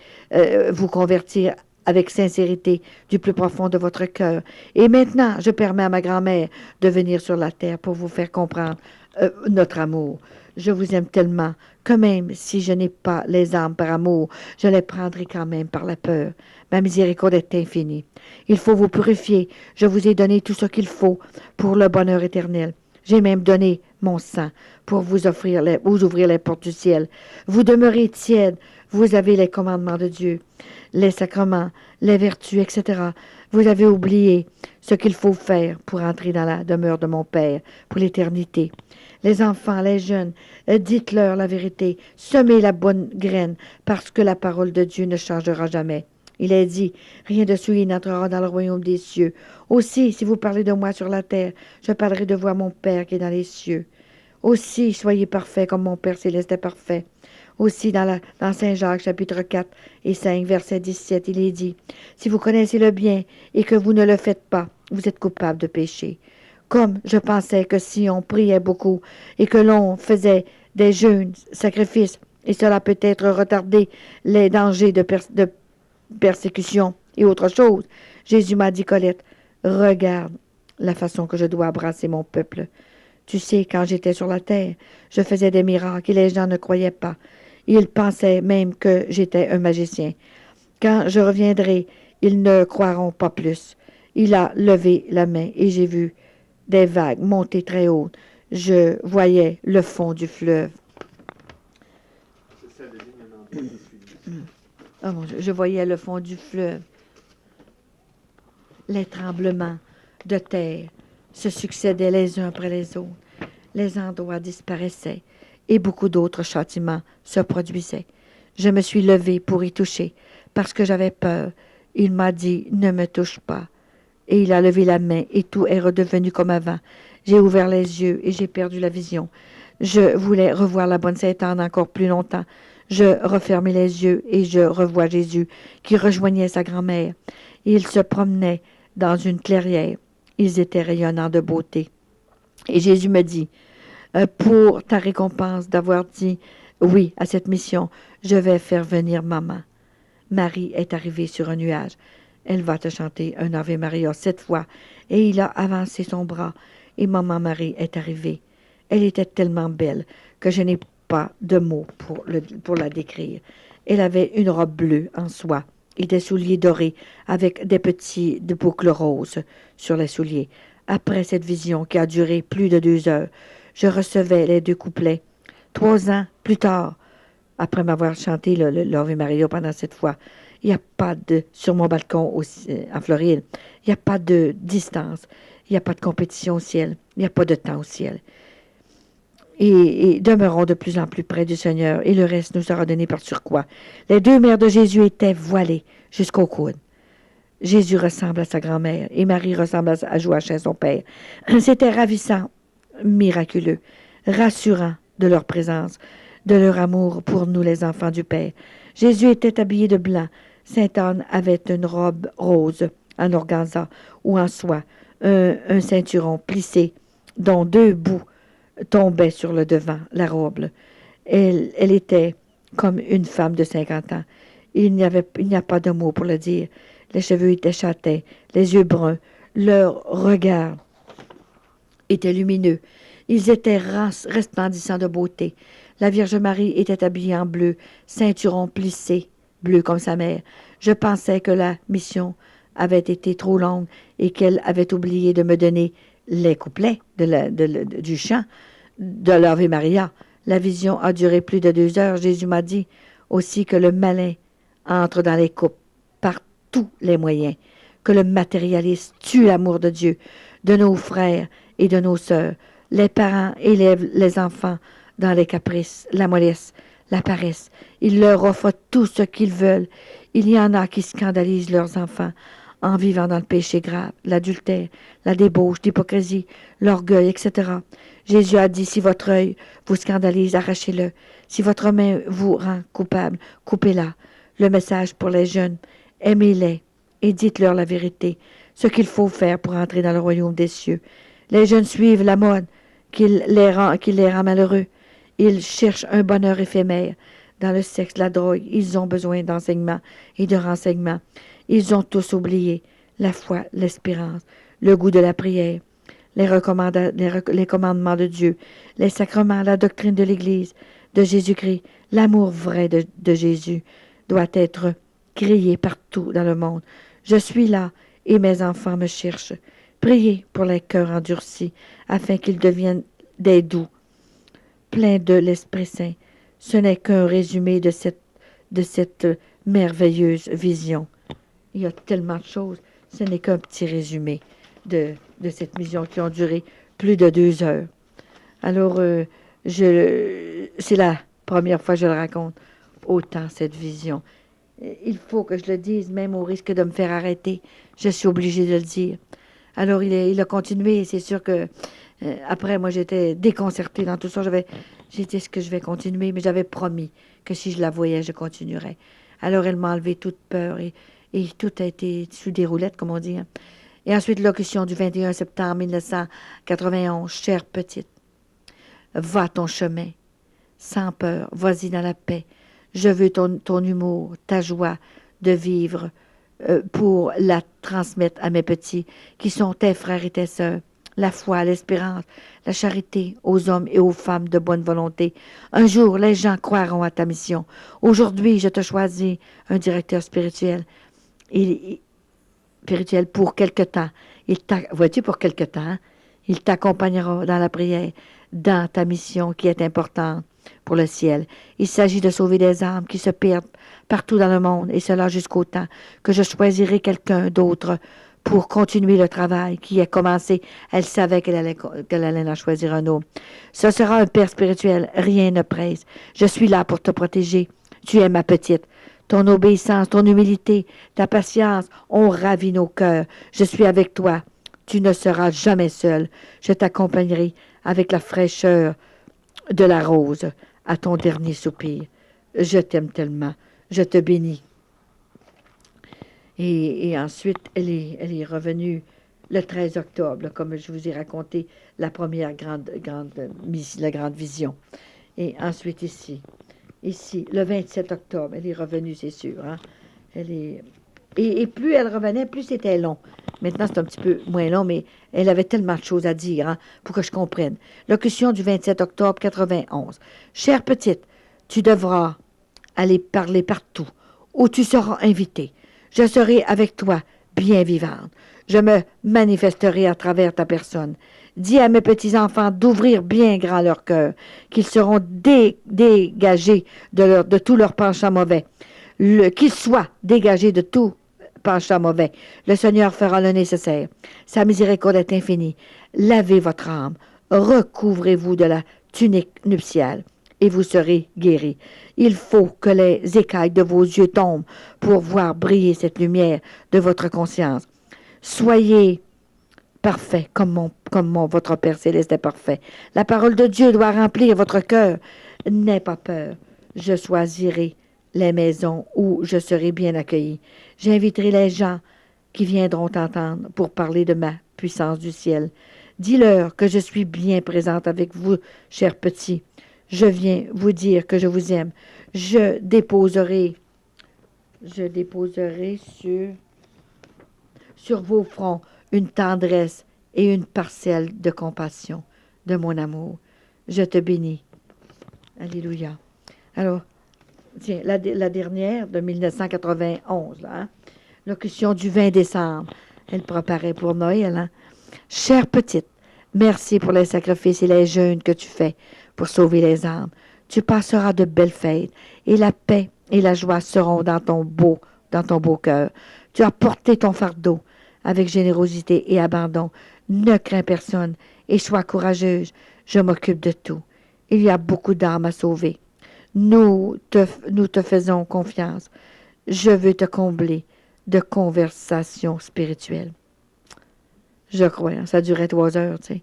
vous convertir avec sincérité du plus profond de votre cœur. Et maintenant, je permets à ma grand-mère de venir sur la terre pour vous faire comprendre notre amour. Je vous aime tellement que même si je n'ai pas les âmes par amour, je les prendrai quand même par la peur. Ma miséricorde est infinie. Il faut vous purifier. Je vous ai donné tout ce qu'il faut pour le bonheur éternel. J'ai même donné mon sang pour vous ouvrir les portes du ciel. Vous demeurez tiède. Vous avez les commandements de Dieu, les sacrements, les vertus, etc. Vous avez oublié ce qu'il faut faire pour entrer dans la demeure de mon Père pour l'éternité. Les enfants, les jeunes, dites-leur la vérité. Semez la bonne graine parce que la parole de Dieu ne changera jamais. Il est dit, rien de souillé n'entrera dans le royaume des cieux. Aussi, si vous parlez de moi sur la terre, je parlerai de vous à mon Père qui est dans les cieux. Aussi, soyez parfaits comme mon Père céleste est parfait. Aussi, dans Saint Jacques, chapitre 4 et 5, verset 17, il est dit, si vous connaissez le bien et que vous ne le faites pas, vous êtes coupable de péché. Comme je pensais que si on priait beaucoup et que l'on faisait des jeûnes, sacrifices, et cela peut-être retarder les dangers de persécution et autre chose, Jésus m'a dit, Colette, regarde la façon que je dois embrasser mon peuple. Tu sais, quand j'étais sur la terre, je faisais des miracles et les gens ne croyaient pas. Ils pensaient même que j'étais un magicien. Quand je reviendrai, ils ne croiront pas plus. Il a levé la main et j'ai vu des vagues monter très hautes. Je voyais le fond du fleuve. Oh mon Dieu, je voyais le fond du fleuve. Les tremblements de terre se succédaient les uns après les autres. Les endroits disparaissaient et beaucoup d'autres châtiments se produisaient. Je me suis levée pour y toucher parce que j'avais peur. Il m'a dit « Ne me touche pas ». Et il a levé la main et tout est redevenu comme avant. J'ai ouvert les yeux et j'ai perdu la vision. Je voulais revoir la bonne Sainte-Anne encore plus longtemps. Je refermais les yeux et je revois Jésus qui rejoignait sa grand-mère. Il se promenait dans une clairière. Ils étaient rayonnants de beauté. Et Jésus me dit, pour ta récompense d'avoir dit oui à cette mission, je vais faire venir maman. Marie est arrivée sur un nuage. Elle va te chanter un Ave Maria 7 fois. Et il a avancé son bras et maman Marie est arrivée. Elle était tellement belle que je n'ai pas de mots pour la décrire. Elle avait une robe bleue en soie et des souliers dorés avec des boucles roses sur les souliers. Après cette vision qui a duré plus de 2 heures, je recevais les 2 couplets. 3 ans plus tard, après m'avoir chanté l'Ave Maria pendant cette fois, il n'y a pas de, sur mon balcon en Floride, il n'y a pas de distance, il n'y a pas de compétition au ciel, il n'y a pas de temps au ciel. Et demeurons de plus en plus près du Seigneur, et le reste nous sera donné par surcroît. Les 2 mères de Jésus étaient voilées jusqu'au coude. Jésus ressemble à sa grand-mère, et Marie ressemble à Joachim, son père. C'était ravissant, miraculeux, rassurant de leur présence, de leur amour pour nous, les enfants du Père. Jésus était habillé de blanc. Sainte Anne avait une robe rose, en organza ou en soie, un ceinturon plissé, dont 2 bouts tombaient sur le devant, la robe. Elle était comme une femme de 50 ans. Il n'y a pas de mots pour le dire. Les cheveux étaient châtains, les yeux bruns, leur regard était lumineux. Ils étaient resplendissants de beauté. La Vierge Marie était habillée en bleu, ceinturon plissé, bleu comme sa mère. Je pensais que la mission avait été trop longue et qu'elle avait oublié de me donner les couplets du chant de l'Ave Maria. La vision a duré plus de 2 heures. Jésus m'a dit aussi que le malin entre dans les couples par tous les moyens, que le matérialiste tue l'amour de Dieu, de nos frères et de nos sœurs. Les parents élèvent les enfants dans les caprices, la mollesse, la paresse. Ils leur offrent tout ce qu'ils veulent. Il y en a qui scandalisent leurs enfants en vivant dans le péché grave, l'adultère, la débauche, l'hypocrisie, l'orgueil, etc. Jésus a dit, si votre œil vous scandalise, arrachez-le. Si votre main vous rend coupable, coupez-la. Le message pour les jeunes, aimez-les et dites-leur la vérité, ce qu'il faut faire pour entrer dans le royaume des cieux. Les jeunes suivent la mode qui les rend malheureux. Ils cherchent un bonheur éphémère. Dans le sexe, la drogue, ils ont besoin d'enseignement et de renseignement. Ils ont tous oublié la foi, l'espérance, le goût de la prière, les commandements de Dieu, les sacrements, la doctrine de l'Église, de Jésus-Christ. L'amour vrai de Jésus doit être crié partout dans le monde. Je suis là et mes enfants me cherchent. Priez pour les cœurs endurcis, afin qu'ils deviennent des doux, pleins de l'Esprit Saint. Ce n'est qu'un résumé de cette merveilleuse vision. Il y a tellement de choses. Ce n'est qu'un petit résumé de cette vision qui a duré plus de 2 heures. Alors, c'est la première fois que je le raconte, autant cette vision. Il faut que je le dise, même au risque de me faire arrêter. Je suis obligée de le dire. Alors, il a continué. C'est sûr que après, moi, j'étais déconcertée dans tout ça. J'ai dit, est-ce que je vais continuer? Mais j'avais promis que si je la voyais, je continuerais. Alors, elle m'a enlevé toute peur et tout a été sous des roulettes, comme on dit. Hein. Et ensuite, locution du 21 septembre 1991. Chère petite, va ton chemin, sans peur, vas-y dans la paix. Je veux ton humour, ta joie de vivre pour la transmettre à mes petits, qui sont tes frères et tes sœurs. La foi, l'espérance, la charité aux hommes et aux femmes de bonne volonté. Un jour, les gens croiront à ta mission. Aujourd'hui, je te choisis un directeur spirituel. Spirituel pour quelque temps. Vois-tu, pour quelque temps, hein? Il t'accompagnera dans la prière, dans ta mission qui est importante pour le ciel. Il s'agit de sauver des âmes qui se perdent partout dans le monde, et cela jusqu'au temps que je choisirai quelqu'un d'autre pour continuer le travail qui a commencé. Elle savait qu'elle allait en choisir un autre. Ce sera un père spirituel, rien ne presse. Je suis là pour te protéger. Tu es ma petite. Ton obéissance, ton humilité, ta patience ont ravi nos cœurs. Je suis avec toi. Tu ne seras jamais seul. Je t'accompagnerai avec la fraîcheur de la rose à ton dernier soupir. Je t'aime tellement. Je te bénis. Et ensuite, elle est revenue le 13 octobre, comme je vous ai raconté, la première grande vision. Et ensuite ici, le 27 octobre, elle est revenue, c'est sûr. Hein? Et plus elle revenait, plus c'était long. Maintenant, c'est un petit peu moins long, mais elle avait tellement de choses à dire, hein, pour que je comprenne. Locution du 27 octobre 91. Chère petite, tu devras aller parler partout où tu seras invité. Je serai avec toi, bien vivante. Je me manifesterai à travers ta personne. Dis à mes petits-enfants d'ouvrir bien grand leur cœur, qu'ils seront dégagés de tout leur penchant mauvais. Qu'ils soient dégagés de tout penchant mauvais. Le Seigneur fera le nécessaire. Sa miséricorde est infinie. Lavez votre âme. Recouvrez-vous de la tunique nuptiale et vous serez guéris. Il faut que les écailles de vos yeux tombent pour voir briller cette lumière de votre conscience. Soyez parfait comme votre Père céleste est parfait. La parole de Dieu doit remplir votre cœur. N'aie pas peur. Je choisirai les maisons où je serai bien accueilli. J'inviterai les gens qui viendront t'entendre pour parler de ma puissance du ciel. Dis-leur que je suis bien présente avec vous, chers petits. Je viens vous dire que je vous aime. Je déposerai sur vos fronts une tendresse et une parcelle de compassion de mon amour. Je te bénis. Alléluia. Alors, tiens, la dernière de 1991, là, hein? Locution du 20 décembre. Elle préparait pour Noël. Hein? Chère petite, merci pour les sacrifices et les jeûnes que tu fais pour sauver les âmes. Tu passeras de belles fêtes et la paix et la joie seront dans ton beau cœur. Tu as porté ton fardeau avec générosité et abandon. Ne crains personne et sois courageuse. Je m'occupe de tout. Il y a beaucoup d'âmes à sauver. Nous te faisons confiance. Je veux te combler de conversations spirituelles. Je crois, hein, ça durait 3 heures, tu sais.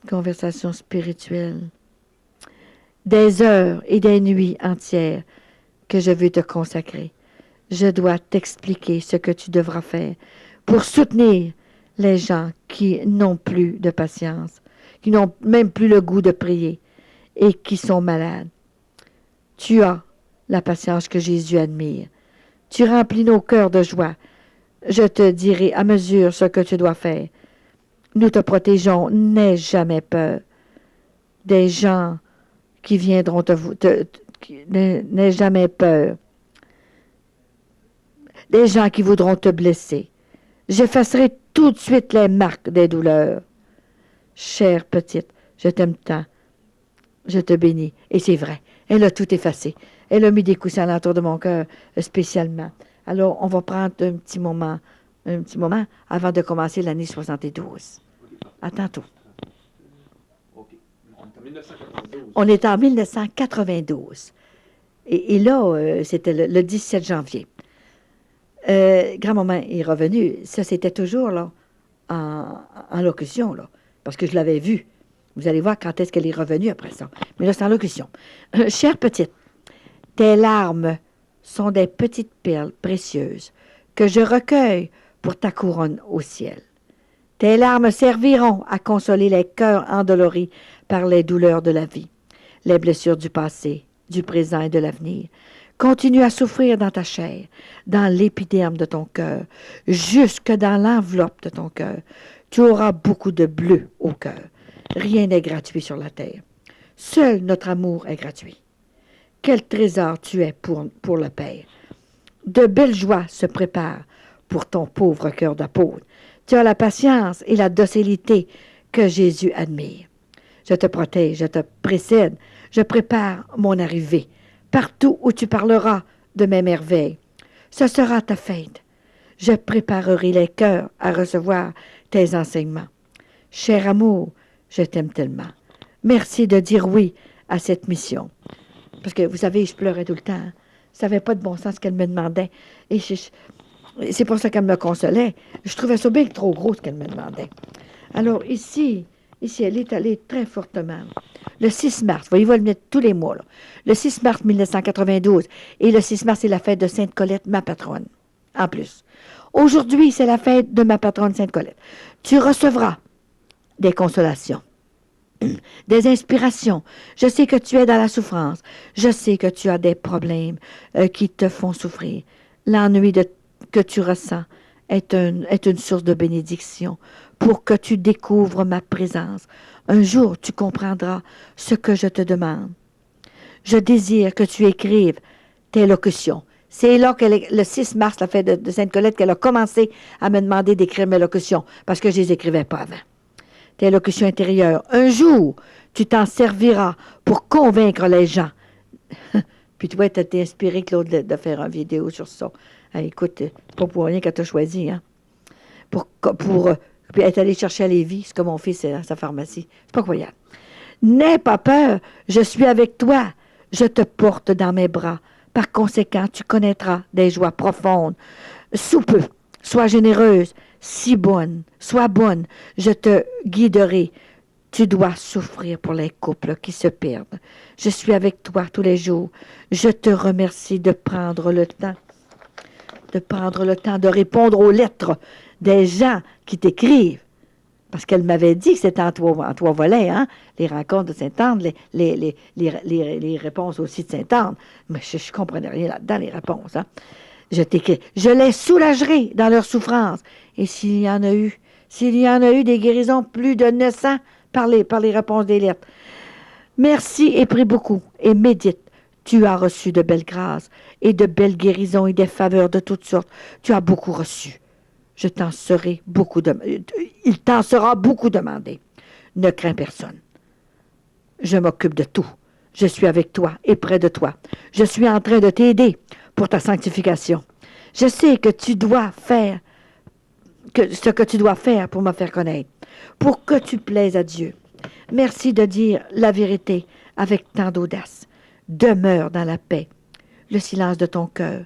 Conversation spirituelle. Des heures et des nuits entières que je veux te consacrer. Je dois t'expliquer ce que tu devras faire pour soutenir les gens qui n'ont plus de patience, qui n'ont même plus le goût de prier et qui sont malades. Tu as la patience que Jésus admire. Tu remplis nos cœurs de joie. Je te dirai à mesure ce que tu dois faire. Nous te protégeons. N'aie jamais peur. Des gens qui viendront n'aie jamais peur. Des gens qui voudront te blesser. J'effacerai tout de suite les marques des douleurs. Chère petite, je t'aime tant. Je te bénis. Et c'est vrai, elle a tout effacé. Elle a mis des coussins alentour de mon cœur spécialement. Alors, on va prendre un petit moment avant de commencer l'année 72. À tantôt. On est en 1992. Et là, c'était le 17 janvier. Grand-maman est revenue. Ça, c'était toujours là, en locution, là, parce que je l'avais vue. Vous allez voir quand est-ce qu'elle est revenue après ça. Mais là, c'est en locution. Chère petite, tes larmes sont des petites perles précieuses que je recueille pour ta couronne au ciel. Tes larmes serviront à consoler les cœurs endoloris par les douleurs de la vie, les blessures du passé, du présent et de l'avenir. Continue à souffrir dans ta chair, dans l'épiderme de ton cœur, jusque dans l'enveloppe de ton cœur. Tu auras beaucoup de bleu au cœur. Rien n'est gratuit sur la terre. Seul notre amour est gratuit. Quel trésor tu es pour le Père. De belles joies se préparent pour ton pauvre cœur d'apôtre. Tu as la patience et la docilité que Jésus admire. Je te protège, je te précède, je prépare mon arrivée. Partout où tu parleras de mes merveilles, ce sera ta fête. Je préparerai les cœurs à recevoir tes enseignements. Cher amour, je t'aime tellement. Merci de dire oui à cette mission. Parce que, vous savez, je pleurais tout le temps. Hein. Ça n'avait pas de bon sens ce qu'elle me demandait. Et c'est pour ça qu'elle me consolait. Je trouvais ça bien trop gros ce qu'elle me demandait. Alors, ici, elle est allée très fortement. Le 6 mars, voyez, il va le mettre tous les mois. Là. Le 6 mars 1992. Et le 6 mars, c'est la fête de Sainte-Colette, ma patronne. En plus. Aujourd'hui, c'est la fête de ma patronne Sainte-Colette. Tu recevras des consolations, des inspirations. Je sais que tu es dans la souffrance. Je sais que tu as des problèmes qui te font souffrir. L'ennui que tu ressens est une source de bénédiction pour que tu découvres ma présence. Un jour, tu comprendras ce que je te demande. Je désire que tu écrives tes locutions. C'est là que le 6 mars, la fête de Sainte-Colette, qu'elle a commencé à me demander d'écrire mes locutions, parce que je ne les écrivais pas avant. Tes locutions intérieures. Un jour, tu t'en serviras pour convaincre les gens. Puis toi, tu t'es inspiré, Claude, de faire une vidéo sur ça. Écoute, c'est pas pour rien qu'elle t'a choisi, hein? Puis elle est allée chercher à Lévis, ce que mon fils est à sa pharmacie. C'est pas croyable. N'aie pas peur, je suis avec toi. Je te porte dans mes bras. Par conséquent, tu connaîtras des joies profondes. Sous peu, sois généreuse, sois bonne, je te guiderai. Tu dois souffrir pour les couples qui se perdent. Je suis avec toi tous les jours. Je te remercie de prendre le temps de répondre aux lettres des gens qui t'écrivent. Parce qu'elle m'avait dit que c'était en trois volets, hein? Les rencontres de Sainte-Anne, les réponses aussi de Sainte-Anne. Mais je ne comprenais rien là-dedans, les réponses. Hein? Je t'écris. Je les soulagerai dans leur souffrance. Et s'il y en a eu des guérisons, plus de 900 par les réponses des lettres. Merci et prie beaucoup et médite. Tu as reçu de belles grâces et de belles guérisons et des faveurs de toutes sortes. Tu as beaucoup reçu. Il t'en sera beaucoup demandé. Ne crains personne. Je m'occupe de tout. Je suis avec toi et près de toi. Je suis en train de t'aider pour ta sanctification. Je sais que tu dois faire ce que tu dois faire pour me faire connaître, pour que tu plaises à Dieu. Merci de dire la vérité avec tant d'audace. Demeure dans la paix, le silence de ton cœur.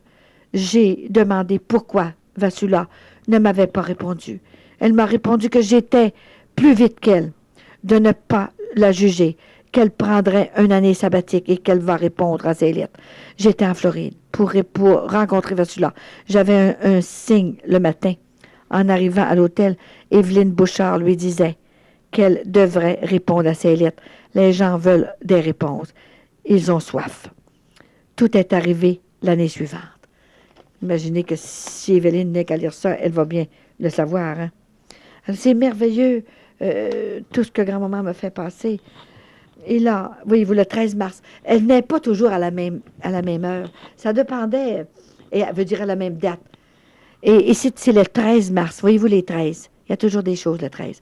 J'ai demandé pourquoi Vassula ne m'avait pas répondu. Elle m'a répondu que j'étais plus vite qu'elle, de ne pas la juger, qu'elle prendrait une année sabbatique et qu'elle va répondre à ses lettres. J'étais en Floride pour rencontrer Vassula. J'avais un signe le matin. En arrivant à l'hôtel, Evelyne Bouchard lui disait qu'elle devrait répondre à ses lettres. Les gens veulent des réponses. Ils ont soif. Tout est arrivé l'année suivante. Imaginez que si Evelyne n'est qu'à lire ça, elle va bien le savoir. Hein? C'est merveilleux, tout ce que grand-maman me fait passer. Et là, voyez-vous, le 13 mars, elle n'est pas toujours à la même heure. Ça dépendait, et elle veut dire à la même date. Et c'est le 13 mars, voyez-vous, les 13. Il y a toujours des choses, le 13.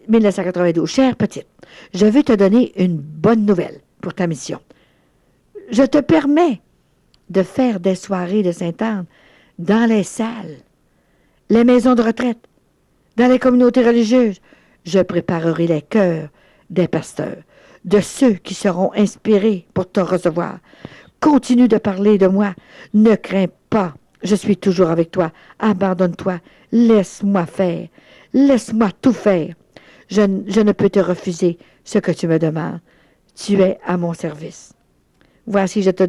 1992. Chère petite, je veux te donner une bonne nouvelle pour ta mission. Je te permets de faire des soirées de Sainte-Anne dans les salles, les maisons de retraite, dans les communautés religieuses. Je préparerai les cœurs des pasteurs, de ceux qui seront inspirés pour te recevoir. Continue de parler de moi. Ne crains pas. Je suis toujours avec toi. Abandonne-toi. Laisse-moi faire. Laisse-moi tout faire. Je ne peux te refuser ce que tu me demandes. Tu es à mon service. Voici, je te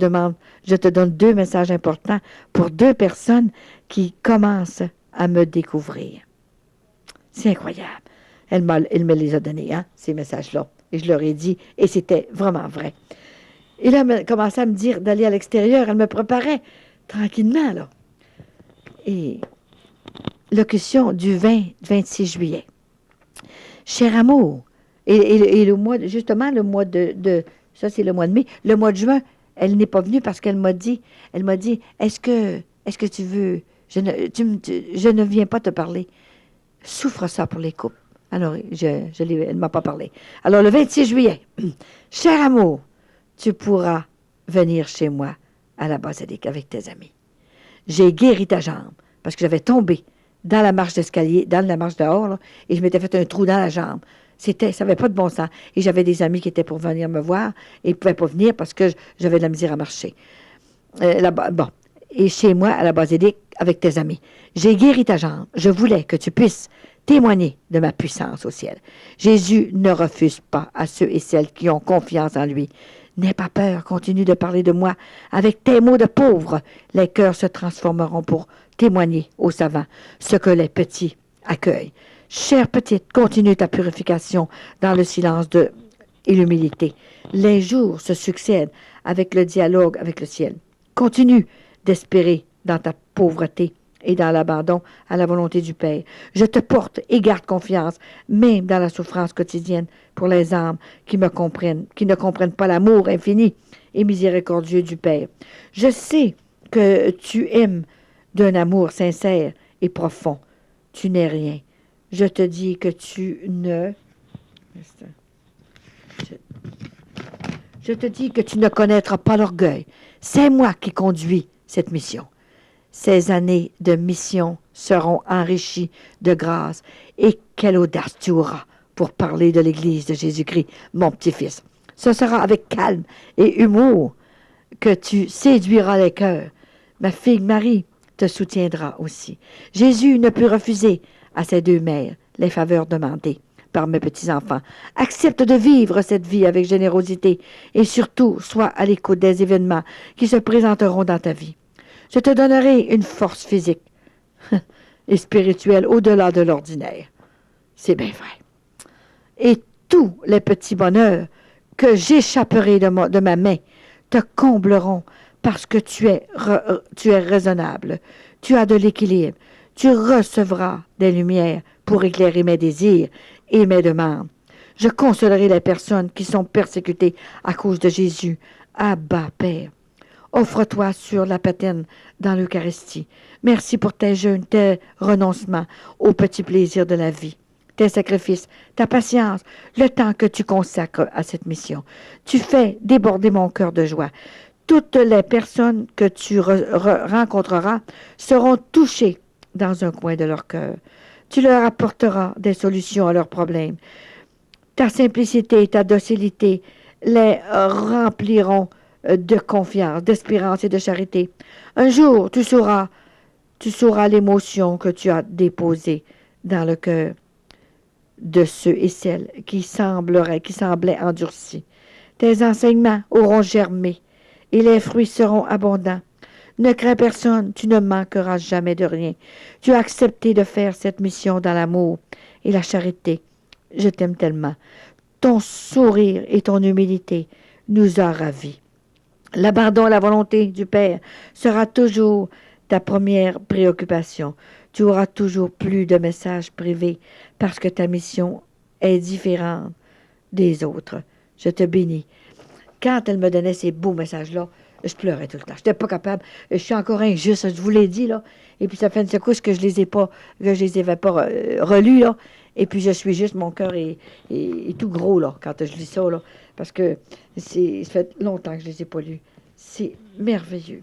donne 2 messages importants pour 2 personnes qui commencent à me découvrir. C'est incroyable. Elle me les a donnés, hein, ces messages-là. Et je leur ai dit, et c'était vraiment vrai. Et là, elle commençait à me dire d'aller à l'extérieur. Elle me préparait tranquillement, là. Et locution du 26 juillet. Cher amour, et le mois, justement, le mois de ça, c'est le mois de mai. Le mois de juin, elle n'est pas venue parce qu'elle m'a dit, est-ce que tu veux, je ne viens pas te parler. Souffre ça pour les couples. Alors, elle ne m'a pas parlé. Alors, le 26 juillet, cher amour, tu pourras venir chez moi à la basilique avec tes amis. J'ai guéri ta jambe parce que j'avais tombé dans la marche d'escalier, dans la marche dehors, là, et je m'étais fait un trou dans la jambe. Ça n'avait pas de bon sens. Et j'avais des amis qui étaient pour venir me voir et ils ne pouvaient pas venir parce que j'avais de la misère à marcher. Bon. Et chez moi, à la basilique, avec tes amis. J'ai guéri ta jambe. Je voulais que tu puisses témoigner de ma puissance au ciel. Jésus ne refuse pas à ceux et celles qui ont confiance en lui. N'aie pas peur, continue de parler de moi. Avec tes mots de pauvre, les cœurs se transformeront pour témoigner aux savants ce que les petits accueillent. Chère petite, continue ta purification dans le silence et l'humilité. Les jours se succèdent avec le dialogue avec le ciel. Continue d'espérer dans ta pauvreté et dans l'abandon à la volonté du Père. Je te porte et garde confiance, même dans la souffrance quotidienne, pour les âmes qui me comprennent, qui ne comprennent pas l'amour infini et miséricordieux du Père. Je sais que tu aimes d'un amour sincère et profond. Tu n'es rien. Je te dis que tu ne... Je te dis que tu ne connaîtras pas l'orgueil. C'est moi qui conduis cette mission. Ces années de mission seront enrichies de grâce. Et quelle audace tu auras pour parler de l'Église de Jésus-Christ, mon petit-fils. Ce sera avec calme et humour que tu séduiras les cœurs. Ma fille Marie te soutiendra aussi. Jésus ne put refuser à ses deux mères les faveurs demandées par mes petits-enfants. Accepte de vivre cette vie avec générosité et surtout, sois à l'écoute des événements qui se présenteront dans ta vie. Je te donnerai une force physique et spirituelle au-delà de l'ordinaire. C'est bien vrai. Et tous les petits bonheurs que j'échapperai de ma main te combleront parce que tu es raisonnable. Tu as de l'équilibre. Tu recevras des lumières pour éclairer mes désirs et mes demandes. Je consolerai les personnes qui sont persécutées à cause de Jésus. Abba, Père. Offre-toi sur la patène dans l'Eucharistie. Merci pour tes jeûnes, tes renoncements aux petits plaisirs de la vie, tes sacrifices, ta patience, le temps que tu consacres à cette mission. Tu fais déborder mon cœur de joie. Toutes les personnes que tu rencontreras seront touchées dans un coin de leur cœur. Tu leur apporteras des solutions à leurs problèmes. Ta simplicité et ta docilité les rempliront de confiance, d'espérance et de charité. Un jour, tu sauras l'émotion que tu as déposée dans le cœur de ceux et celles qui semblaient endurcis. Tes enseignements auront germé et les fruits seront abondants. Ne crains personne, tu ne manqueras jamais de rien. Tu as accepté de faire cette mission dans l'amour et la charité. Je t'aime tellement. Ton sourire et ton humilité nous a ravis. L'abandon à la volonté du Père sera toujours ta première préoccupation. Tu auras toujours plus de messages privés parce que ta mission est différente des autres. Je te bénis. Quand elle me donnait ces beaux messages-là, je pleurais tout le temps. Je n'étais pas capable. Je suis encore injuste, je vous l'ai dit, là. Et puis ça fait une secousse que je les les avais pas relus, là. Et puis je suis juste, mon cœur est tout gros, là, quand je lis ça, là. Parce que ça fait longtemps que je les ai pas lus. C'est merveilleux.